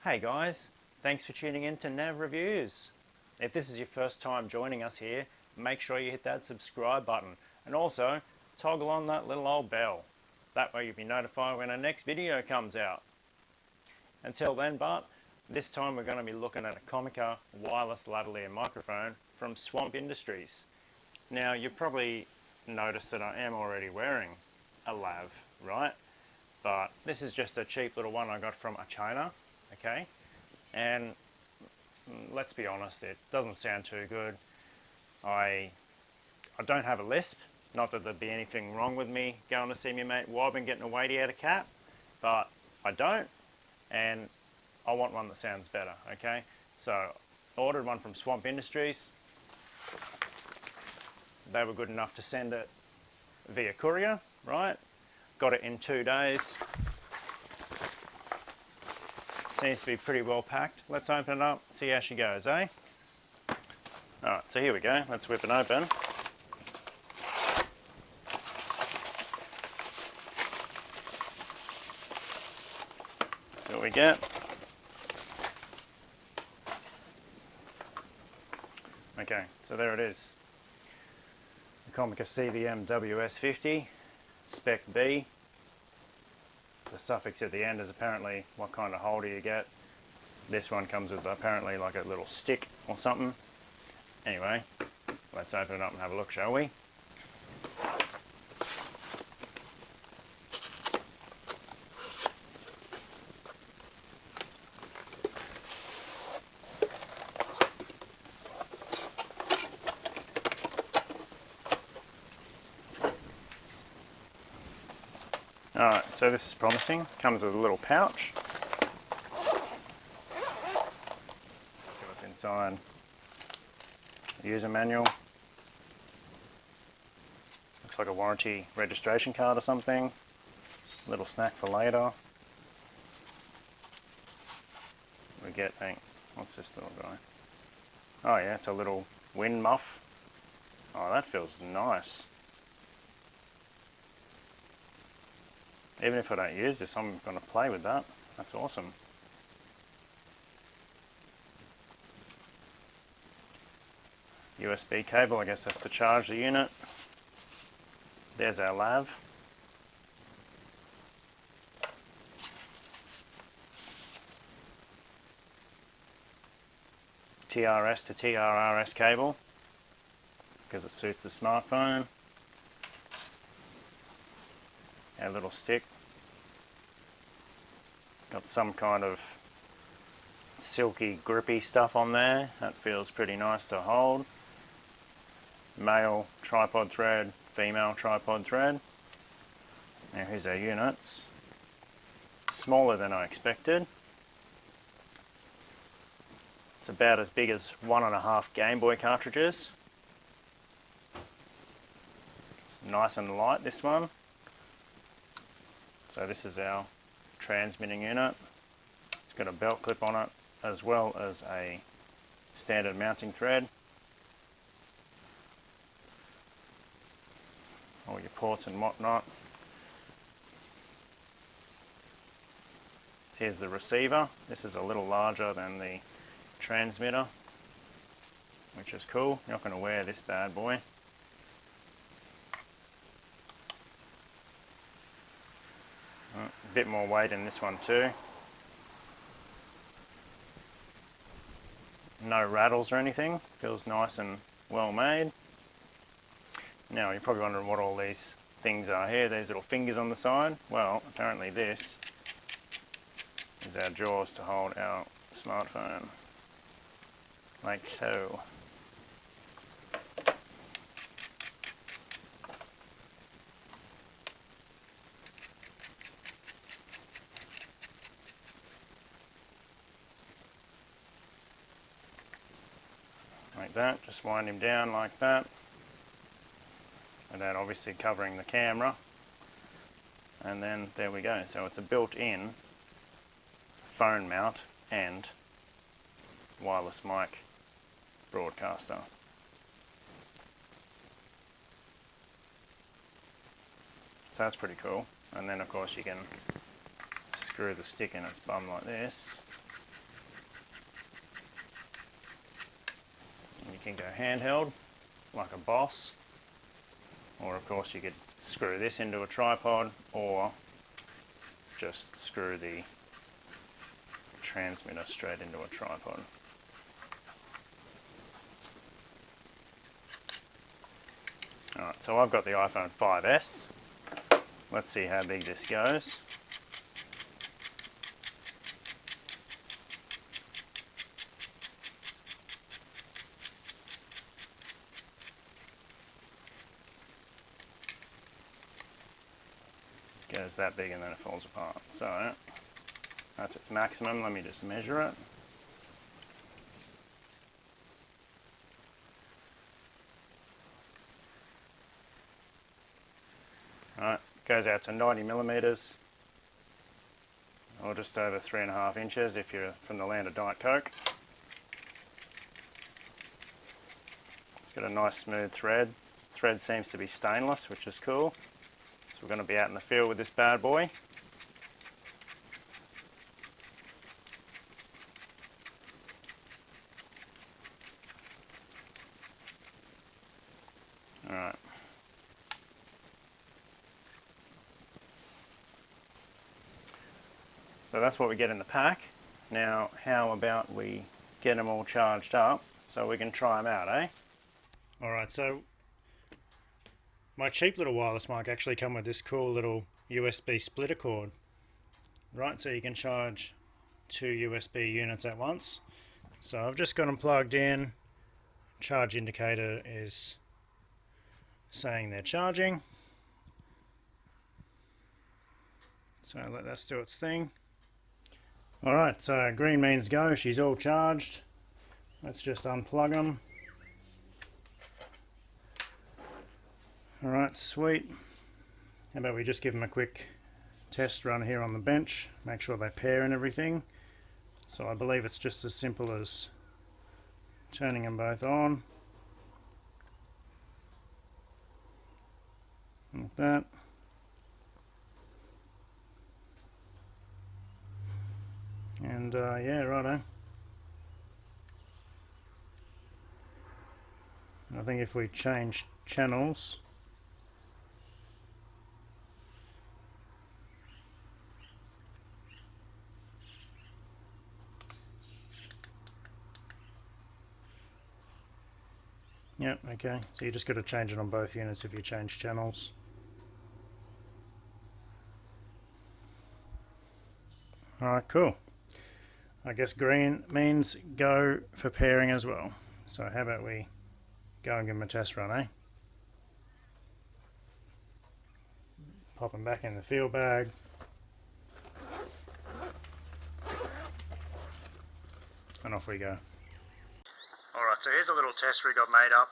Hey guys, thanks for tuning in to Nav Reviews. If this is your first time joining us here, make sure you hit that subscribe button and also toggle on that little old bell. That way you'll be notified when our next video comes out. Until then, this time we're going to be looking at a Comica wireless lavalier microphone from Swamp Industries. Now you've probably noticed that I am already wearing a lav, right? But this is just a cheap little one I got from China. Okay, and let's be honest, it doesn't sound too good. I don't have a lisp, not that there'd be anything wrong with me going to see my mate Wob and getting a weighty out of cat, but I don't, and I want one that sounds better. Okay, so I ordered one from Swamp Industries. They were good enough to send it via courier, right? Got it in 2 days. Seems to be pretty well packed. Let's open it up, see how she goes, eh? Alright, so here we go. Let's whip it open. See what we get. Okay, so there it is. The Comica CVM-WS50, Spec B. The suffix at the end is apparently what kind of holder you get. This one comes with apparently like a little stick or something. Anyway, let's open it up and have a look, shall we? Alright, so this is promising. Comes with a little pouch. See what's inside. User manual. Looks like a warranty registration card or something. Little snack for later. We get, what's this little guy? Oh yeah, it's a little wind muff. Oh, that feels nice. Even if I don't use this, I'm going to play with that. That's awesome. USB cable, I guess that's to charge the unit. There's our lav. TRS to TRRS cable, because it suits the smartphone. Our little stick. Got some kind of silky grippy stuff on there. That feels pretty nice to hold. Male tripod thread, female tripod thread. Now here's our units. Smaller than I expected. It's about as big as 1.5 Game Boy cartridges. It's nice and light, this one. So this is our transmitting unit. It's got a belt clip on it as well as a standard mounting thread. All your ports and whatnot. Here's the receiver. This is a little larger than the transmitter, which is cool. You're not going to wear this bad boy. A bit more weight in this one too. No rattles or anything. Feels nice and well made. Now you're probably wondering what all these things are here. These little fingers on the side. Well, apparently this is our jaws to hold our smartphone. Like so. Like that, just wind him down like that. And then obviously covering the camera. And then there we go. So it's a built-in phone mount and wireless mic broadcaster. So that's pretty cool. And then of course you can screw the stick in its bum like this. You can go handheld, like a boss, or of course you could screw this into a tripod, or just screw the transmitter straight into a tripod. Alright, so I've got the iPhone 5S. Let's see how big this goes. Goes that big and then it falls apart. So that's its maximum. Let me just measure it. Alright, goes out to 90 millimeters, or just over 3.5 inches if you're from the land of Diet Coke. It's got a nice smooth thread. Thread seems to be stainless, which is cool. So we're going to be out in the field with this bad boy. Alright. So that's what we get in the pack. Now, how about we get them all charged up so we can try them out, eh? Alright, so my cheap little wireless mic actually come with this cool little USB splitter cord. Right, so you can charge 2 USB units at once. So I've just got them plugged in. Charge indicator is saying they're charging. So let that do its thing. Alright, so green means go, she's all charged. Let's just unplug them. Alright, sweet. How about we just give them a quick test run here on the bench, make sure they pair and everything. So I believe it's just as simple as turning them both on. Like that. And yeah, righto. I think if we change channels, yep, okay, so you just got to change it on both units if you change channels. Alright, cool. I guess green means go for pairing as well. So how about we go and give them a test run, eh? Pop them back in the field bag. And off we go. Alright, so here's a little test rig I've made up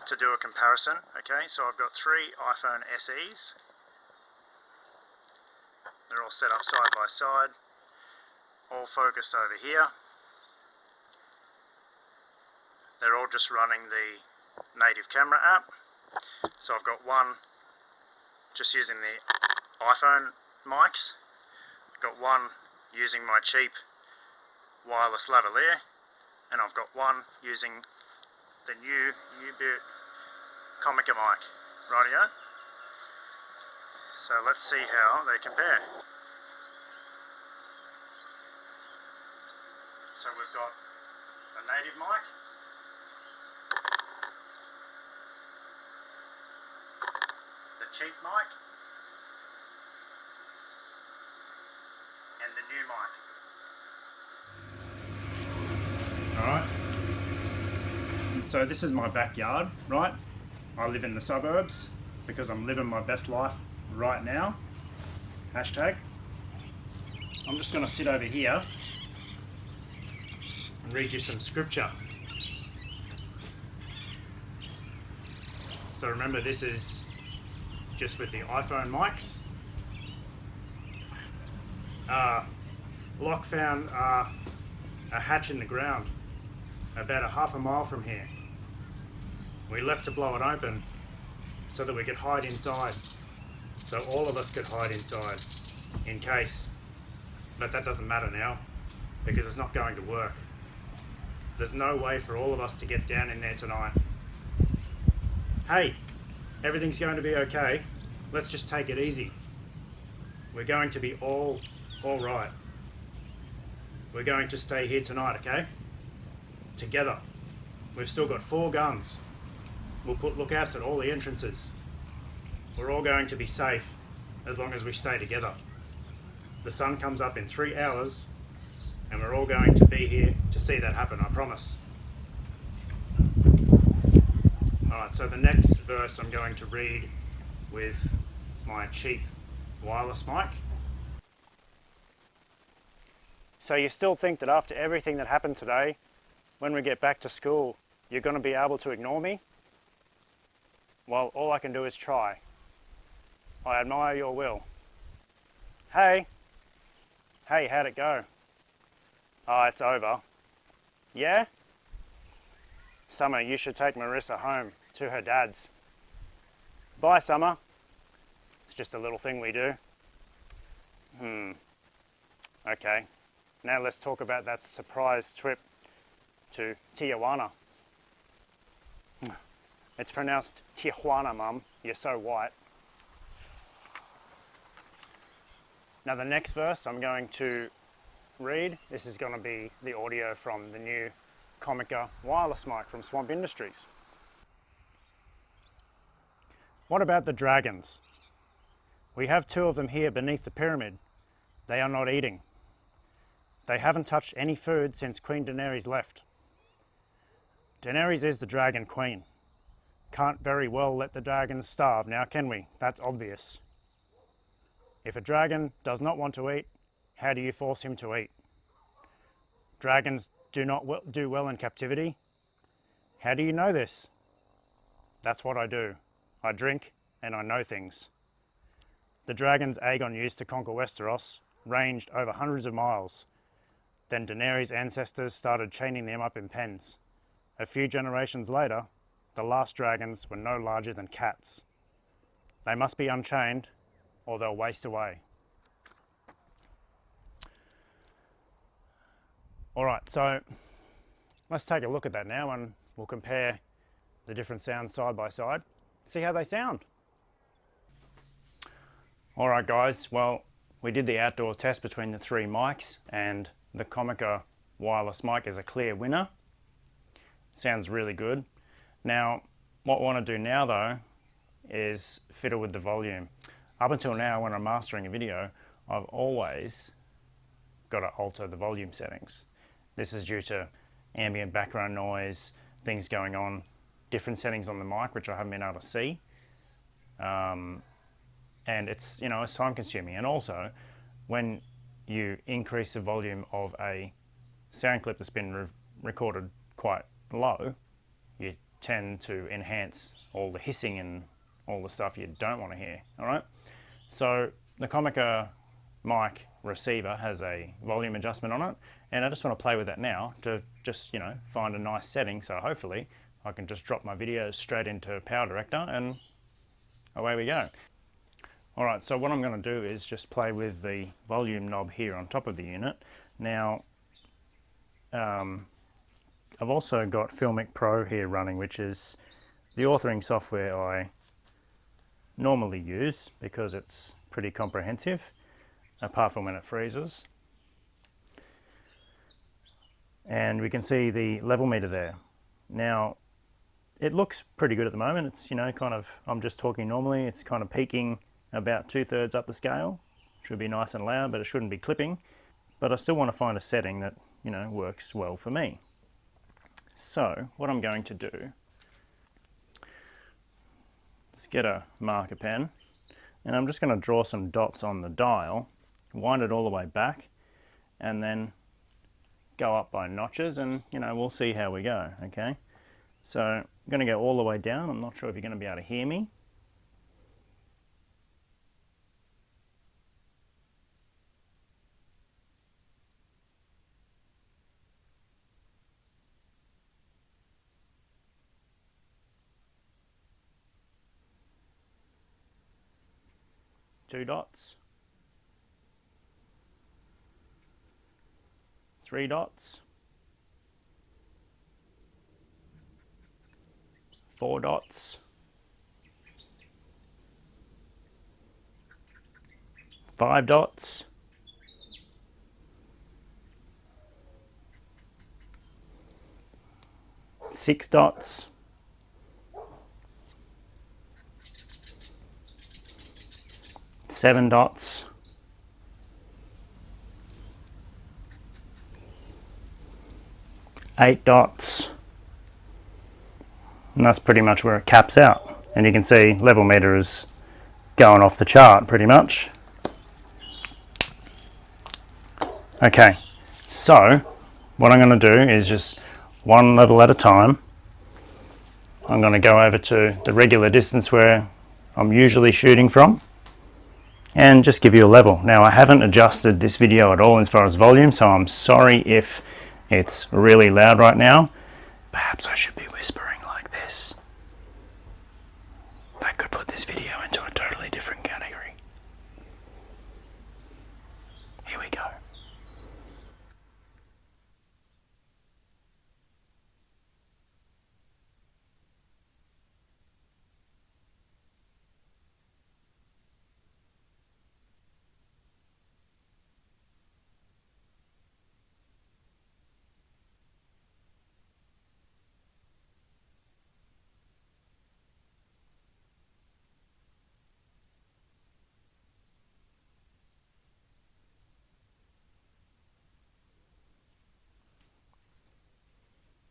to do a comparison. Okay, so I've got 3 iPhone SEs. They're all set up side by side, all focused over here. They're all just running the native camera app. So I've got one just using the iPhone mics. I've got one using my cheap wireless lavalier, and I've got one using the new U-Boot Comica mic. Rightio? So let's see how they compare. So we've got the native mic, the cheap mic, and the new mic. Alright, so this is my backyard, right? I live in the suburbs because I'm living my best life right now. Hashtag. I'm just going to sit over here and read you some scripture. So remember, this is just with the iPhone mics. Locke found a hatch in the ground about a half a mile from here. We left to blow it open so that we could hide inside. So all of us could hide inside in case, but that doesn't matter now because it's not going to work. There's no way for all of us to get down in there tonight. Hey, everything's going to be okay. Let's just take it easy. We're going to be all right. We're going to stay here tonight, okay? Together. We've still got 4 guns. We'll put lookouts at all the entrances. We're all going to be safe as long as we stay together. The sun comes up in 3 hours and we're all going to be here to see that happen, I promise. Alright, so the next verse I'm going to read with my cheap wireless mic. So you still think that after everything that happened today, when we get back to school, you're going to be able to ignore me? Well, all I can do is try. I admire your will. Hey! Hey, how'd it go? Oh, it's over. Yeah? Summer, you should take Marissa home to her dad's. Bye, Summer. It's just a little thing we do. Okay. Now let's talk about that surprise trip to Tijuana. It's pronounced Tijuana, Mum. You're so white. Now the next verse I'm going to read, this is going to be the audio from the new Comica wireless mic from Swamp Industries. What about the dragons? We have 2 of them here beneath the pyramid. They are not eating. They haven't touched any food since Queen Daenerys left. Daenerys is the dragon queen. Can't very well let the dragons starve now, can we? That's obvious. If a dragon does not want to eat, how do you force him to eat? Dragons do not do well in captivity. How do you know this? That's what I do. I drink and I know things. The dragons Aegon used to conquer Westeros ranged over hundreds of miles. Then Daenerys' ancestors started chaining them up in pens. A few generations later, the last dragons were no larger than cats. They must be unchained or they'll waste away. Alright, so let's take a look at that now and we'll compare the different sounds side by side, see how they sound. Alright guys, well, we did the outdoor test between the 3 mics and the Comica wireless mic is a clear winner. Sounds really good. Now, what I want to do now though is fiddle with the volume. Up until now, when I'm mastering a video, I've always got to alter the volume settings. This is due to ambient background noise, things going on, different settings on the mic which I haven't been able to see. And it's, you know, it's time consuming. And also, when you increase the volume of a sound clip that's been recorded quite low, you tend to enhance all the hissing and all the stuff you don't want to hear, all right? So the Comica mic receiver has a volume adjustment on it, and I just want to play with that now to just, you know, find a nice setting, so hopefully I can just drop my videos straight into Power Director and away we go. Alright, so what I'm going to do is just play with the volume knob here on top of the unit. Now, I've also got Filmic Pro here running, which is the authoring software I normally use because it's pretty comprehensive, apart from when it freezes. And we can see the level meter there. Now, it looks pretty good at the moment. It's, you know, kind of, I'm just talking normally, it's kind of peaking about 2/3 up the scale. Should be nice and loud, but it shouldn't be clipping. But I still want to find a setting that, you know, works well for me. So what I'm going to do is get a marker pen, and I'm just going to draw some dots on the dial, wind it all the way back, and then go up by notches, and, you know, we'll see how we go, okay? So I'm going to go all the way down. I'm not sure if you're going to be able to hear me. Two dots, 3 dots, 4 dots, 5 dots, 6 dots, 7 dots, 8 dots, and that's pretty much where it caps out. And you can see level meter is going off the chart pretty much. Okay, so what I'm going to do is just one level at a time. I'm going to go over to the regular distance where I'm usually shooting from and just give you a level. Now, I haven't adjusted this video at all as far as volume, so I'm sorry if it's really loud right now. Perhaps I should be whispering like this. That could put this video into a totally different category. Here we go.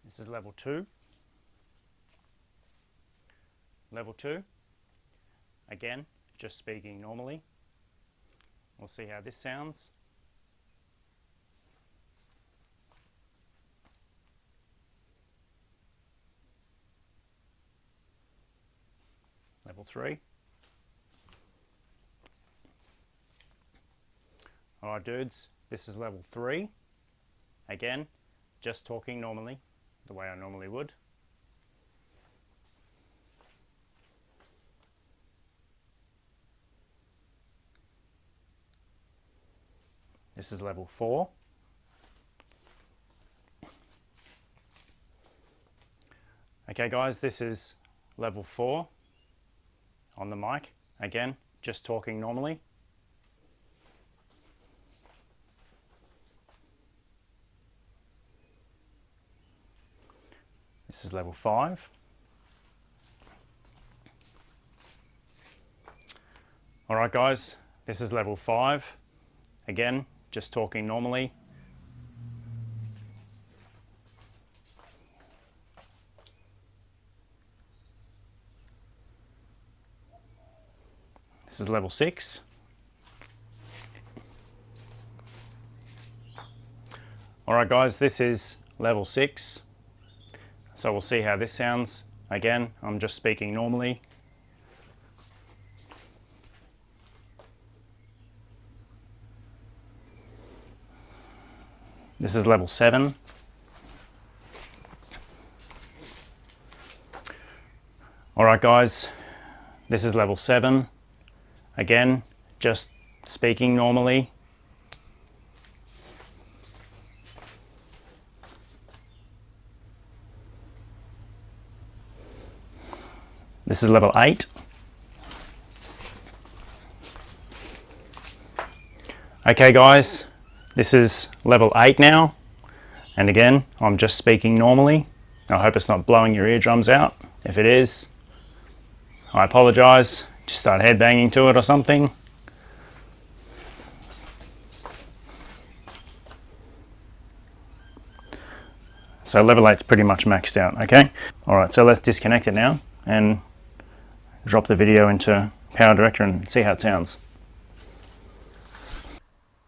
This is level 2. Level 2, again, just speaking normally. We'll see how this sounds. Level 3. Alright dudes, this is level 3. Again, just talking normally, the way I normally would. This is level 4. Okay guys, this is level 4 on the mic. Again, just talking normally. This is level 5. Alright guys, this is level 5. Again, just talking normally. This is level 6. Alright guys, this is level 6. So we'll see how this sounds. Again, I'm just speaking normally. This is level 7. Alright guys, this is level 7. Again, just speaking normally. This is level 8. Okay guys, this is level 8 now. And again, I'm just speaking normally. I hope it's not blowing your eardrums out. If it is, I apologise. Just start headbanging to it or something. So level 8's pretty much maxed out, okay? Alright, so let's disconnect it now and drop the video into Power Director and see how it sounds.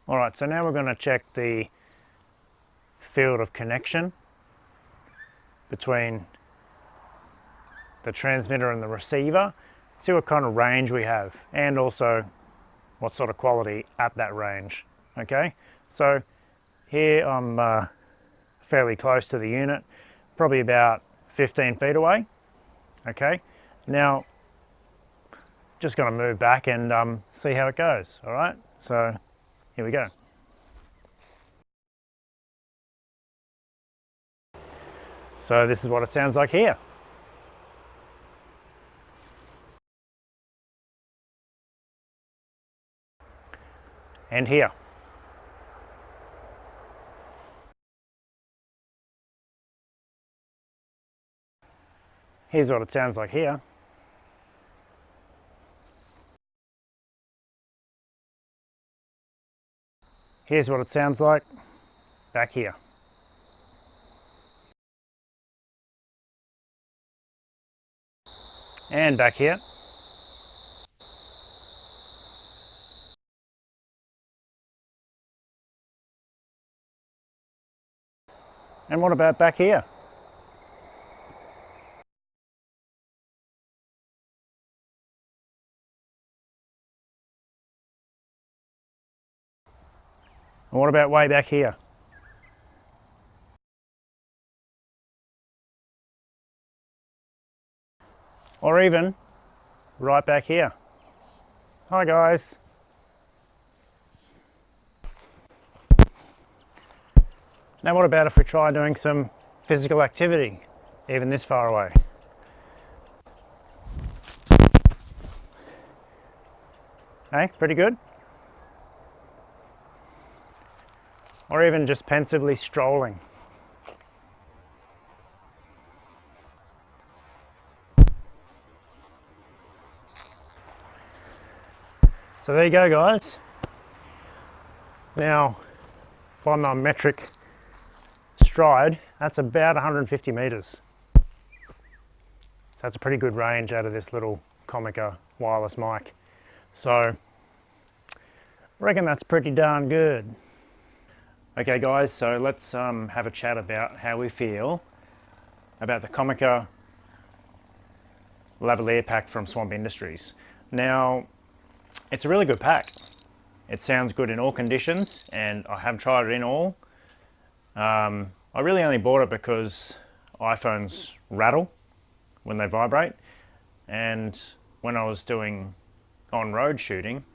Alright, so now we're going to check the field of connection between the transmitter and the receiver, see what kind of range we have and also what sort of quality at that range. Okay, so here I'm fairly close to the unit, probably about 15 feet away. Okay, now just going to move back and see how it goes. All right, so here we go. So this is what it sounds like here. and here. Here's what it sounds like here. Here's what it sounds like back here. And back here. And what about back here? And what about way back here? Or even right back here. Hi guys. Now what about if we try doing some physical activity, even this far away? Hey, pretty good? Or even just pensively strolling. So there you go guys. Now, by my metric stride, that's about 150 meters. So that's a pretty good range out of this little Comica wireless mic. So, I reckon that's pretty darn good. Okay guys, so let's have a chat about how we feel about the Comica Lavalier pack from Swamp Industries. Now, it's a really good pack. It sounds good in all conditions, and I have tried it in all. I really only bought it because iPhones rattle when they vibrate, and when I was doing on-road shooting,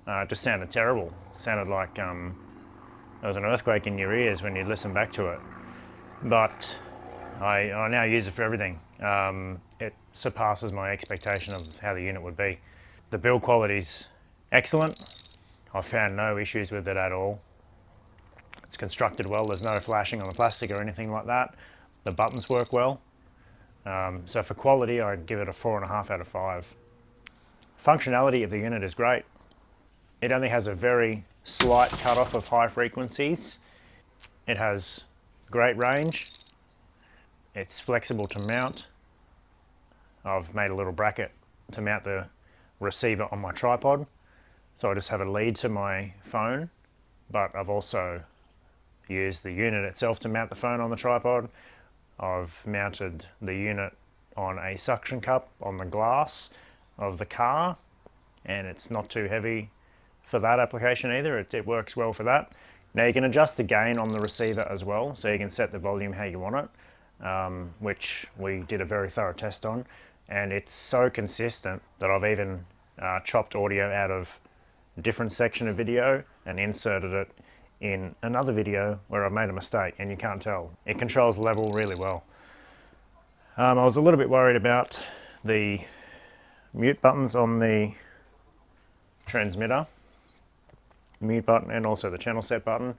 it just sounded terrible. It sounded like there was an earthquake in your ears when you listen back to it. But I now use it for everything. It surpasses my expectation of how the unit would be. The build quality's excellent. I've found no issues with it at all. It's constructed well, there's no flashing on the plastic or anything like that. The buttons work well. So for quality, I'd give it a 4.5 out of 5. Functionality of the unit is great. It only has a very slight cutoff of high frequencies. It has great range. It's flexible to mount. I've made a little bracket to mount the receiver on my tripod. So I just have a lead to my phone, but I've also used the unit itself to mount the phone on the tripod. I've mounted the unit on a suction cup on the glass of the car, and it's not too heavy for that application either. It works well for that. Now you can adjust the gain on the receiver as well, so you can set the volume how you want it, which we did a very thorough test on, and it's so consistent that I've even chopped audio out of a different section of video and inserted it in another video where I've made a mistake and you can't tell. It controls level really well. I was a little bit worried about the mute buttons on the transmitter, mute button, and also the channel set button,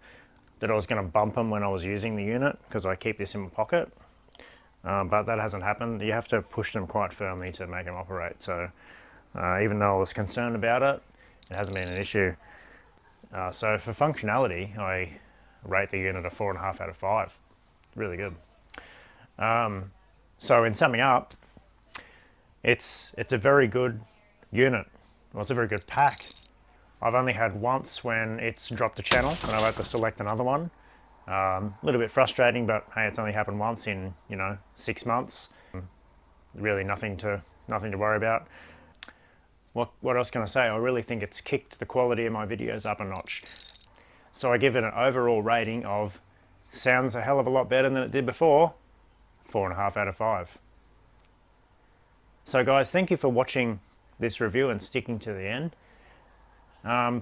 that I was going to bump them when I was using the unit because I keep this in my pocket, but that hasn't happened. You have to push them quite firmly to make them operate, so even though I was concerned about it, it hasn't been an issue. So for functionality, I rate the unit a 4.5 out of 5. Really good. So in summing up, it's a very good unit. Well, it's a very good pack. I've only had once when it's dropped a channel and I've had to select another one. A little bit frustrating, but hey, it's only happened once in 6 months. Really nothing to worry about. What else can I say? I really think it's kicked the quality of my videos up a notch. So I give it an overall rating of sounds a hell of a lot better than it did before, 4.5 out of 5. So guys, thank you for watching this review and sticking to the end.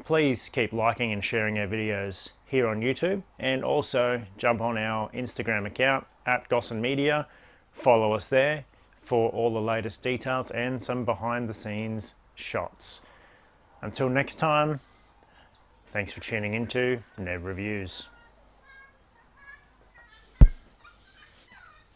Please keep liking and sharing our videos here on YouTube, and also jump on our Instagram account @GossenMedia. Follow us there for all the latest details and some behind the scenes shots. Until next time, Thanks for tuning into Nev Reviews.